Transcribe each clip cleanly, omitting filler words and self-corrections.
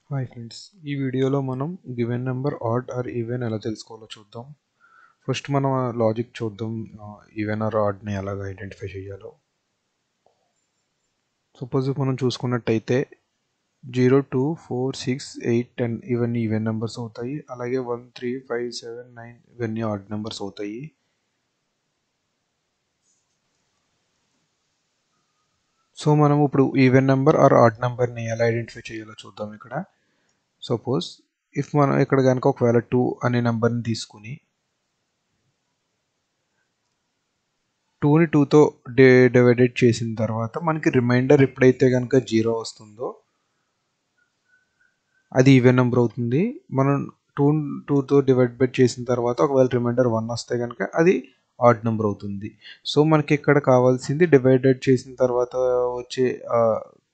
Hi friends, ఈ వీడియోలో మనం given number odd or even ఎలా తెలుసుకోవాలో చూద్దాం. ఫస్ట్ మనం లాజిక్ చూద్దాం. ఈవెన్ ఆర్ ఆడ్ని ఎలాగ ఐడెంటిఫై చేయాలో. సపోజ్ మనం చూసుకున్నట్టయితే 0, 2, 4, 6, 8, 10 ఇవన్నీ ఈవెన్ నెంబర్స్ అవుతాయి. అలాగే 1, 3, 5, 7, 9 ఇవన్నీ ఆడ్ నెంబర్స్ అవుతాయి. సో మనం ఇప్పుడు ఈవెన్ నెంబర్ ఆర్ ఆడ్ నెంబర్ని ఎలా ఐడెంటిఫై చేయాలో చూద్దాం. ఇక్కడ సపోజ్ ఇఫ్ మనం ఇక్కడ కనుక ఒకవేళ 2 అనే నెంబర్ని తీసుకుని 2ని 2తో డివైడెడ్ చేసిన తర్వాత మనకి రిమైండర్ ఎప్పుడైతే కనుక 0 వస్తుందో అది ఈవెన్ నెంబర్ అవుతుంది. మనం 2తో డివైడ్ చేసిన తర్వాత ఒకవేళ రిమైండర్ 1 వస్తే కనుక అది ఆడ్ నెంబర్ అవుతుంది. సో మనకి ఇక్కడ కావాల్సింది డివైడెడ్ చేసిన తర్వాత వచ్చే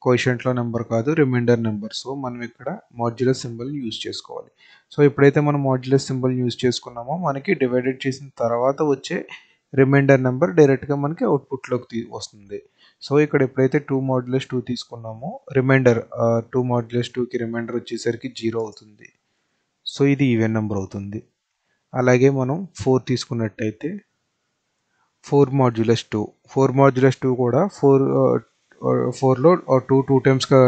కోషెంట్లో నెంబర్ కాదు, రిమైండర్ నెంబర్. సో మనం ఇక్కడ మాడ్యులస్ సింబల్ని యూజ్ చేసుకోవాలి. సో ఎప్పుడైతే మనం మాడ్యులస్ సింబల్ యూజ్ చేసుకున్నామో మనకి డివైడెడ్ చేసిన తర్వాత వచ్చే రిమైండర్ నెంబర్ డైరెక్ట్గా మనకి అవుట్పుట్లోకి వస్తుంది. సో ఇక్కడ ఎప్పుడైతే 2 మాడ్యులస్ 2 తీసుకున్నామో రిమైండర్ 2 మాడ్యులస్ 2కి రిమైండర్ వచ్చేసరికి 0 అవుతుంది. సో ఇది ఈవెన్ నెంబర్ అవుతుంది. అలాగే మనం 4 తీసుకున్నట్టయితే 4 మాడ్యులస్ 2 కూడా 4లో 2 టైమ్స్గా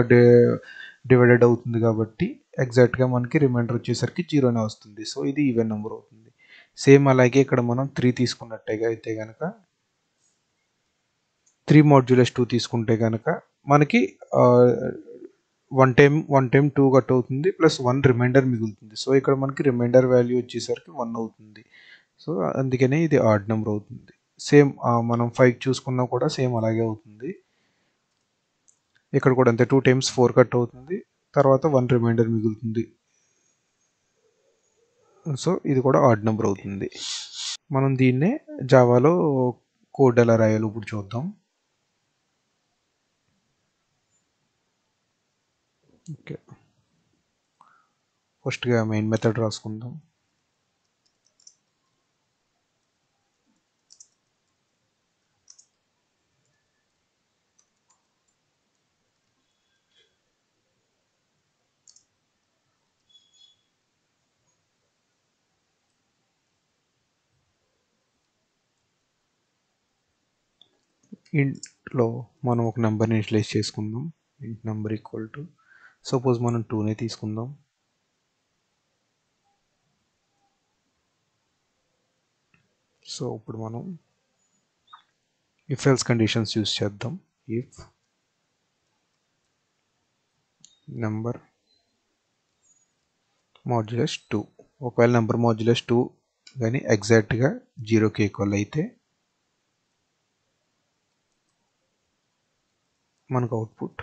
డివైడెడ్ అవుతుంది కాబట్టి ఎగ్జాక్ట్గా మనకి రిమైండర్ వచ్చేసరికి 0నే వస్తుంది. సో ఇది ఈవెన్ నెంబర్ అవుతుంది. సేమ్ అలాగే ఇక్కడ మనం 3 తీసుకున్నట్టయితే అయితే కనుక 3 మాడ్యులస్ 2 తీసుకుంటే కనుక మనకి వన్ టైం 2 కట్ అవుతుంది ప్లస్ 1 రిమైండర్ మిగులుతుంది. సో ఇక్కడ మనకి రిమైండర్ వాల్యూ వచ్చేసరికి 1 అవుతుంది. సో అందుకనే ఇది ఆడ్ నెంబర్ అవుతుంది. సేమ్ మనం 5 చూసుకున్నా కూడా సేమ్ అలాగే అవుతుంది. ఇక్కడ కూడా అంతే 2 టైమ్స్ 4 కట్ అవుతుంది, తర్వాత 1 రిమైండర్ మిగులుతుంది. సో ఇది కూడా ఆడ్ నెంబర్ అవుతుంది. మనం దీన్నే జావాలో కోడ్ ఎలా రాయాలో ఇప్పుడు చూద్దాం. ఓకే, ఫస్ట్గా మెయిన్ మెథడ్ రాసుకుందాం. ఇంట్లో మనం ఒక నెంబర్ని ఇనిషియలైజ్ చేసుకుందాం. ఇంట్ నెంబర్ ఈక్వల్ టు సపోజ్ మనం 2నే తీసుకుందాం. సో ఇప్పుడు మనం ఇఫ్ ఎల్స్ కండిషన్స్ యూజ్ చేద్దాం. ఇఫ్ నెంబర్ మాడ్యులస్ 2, ఒకవేళ నెంబర్ మాడ్యులస్ 2 కానీ ఎగ్జాక్ట్గా 0కి ఈక్వల్ అయితే మనకు అవుట్పుట్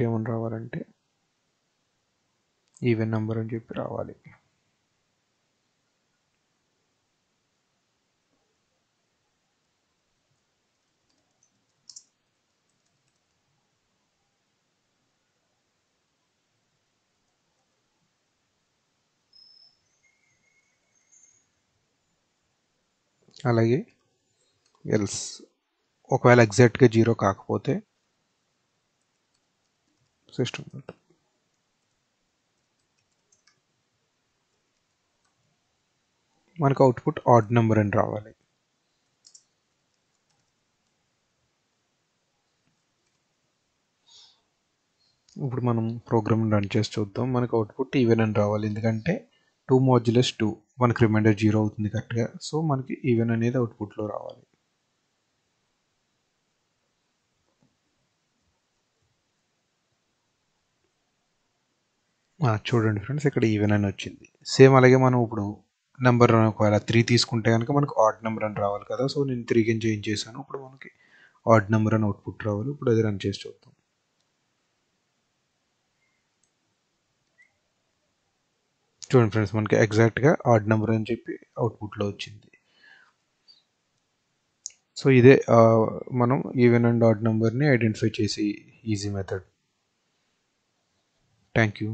ఏమని రావాలంటే ఈవెన్ నెంబర్ అని చెప్పి రావాలి. అలాగే ఎల్స్ ఒకవేళ ఎగ్జాక్ట్గా 0 కాకపోతే సిస్టమ్ మనకు అవుట్పుట్ ఆడ్ నెంబర్ అని రావాలి. ఇప్పుడు మనం ప్రోగ్రామ్ రన్ చేసి చూద్దాం. మనకు అవుట్పుట్ ఈవెన్ అని రావాలి, ఎందుకంటే 2 మాడ్యులస్ 2 మనకి రిమైండర్ 0 అవుతుంది కరెక్ట్గా. సో మనకి ఈవెన్ అనేది అవుట్పుట్లో రావాలి. చూడండి ఫ్రెండ్స్, ఇక్కడ ఈవెన్ అని వచ్చింది. సేమ్ అలాగే మనం ఇప్పుడు నెంబర్ ఒకవేళ 3 తీసుకుంటే కనుక మనకు ఆడ్ నెంబర్ అని రావాలి కదా. సో నేను 3కి చేంజ్ చేశాను. ఇప్పుడు మనకి ఆడ్ నెంబర్ అని అవుట్పుట్ రావాలి. ఇప్పుడు అది రన్ చేసి చూద్దాం. చూడండి ఫ్రెండ్స్, మనకి ఎగ్జాక్ట్గా ఆడ్ నెంబర్ అని చెప్పి అవుట్పుట్లో వచ్చింది. సో ఇదే మనం ఈవెన్ అండ్ ఆడ్ నెంబర్ని ఐడెంటిఫై చేసి ఈజీ మెథడ్. Thank you.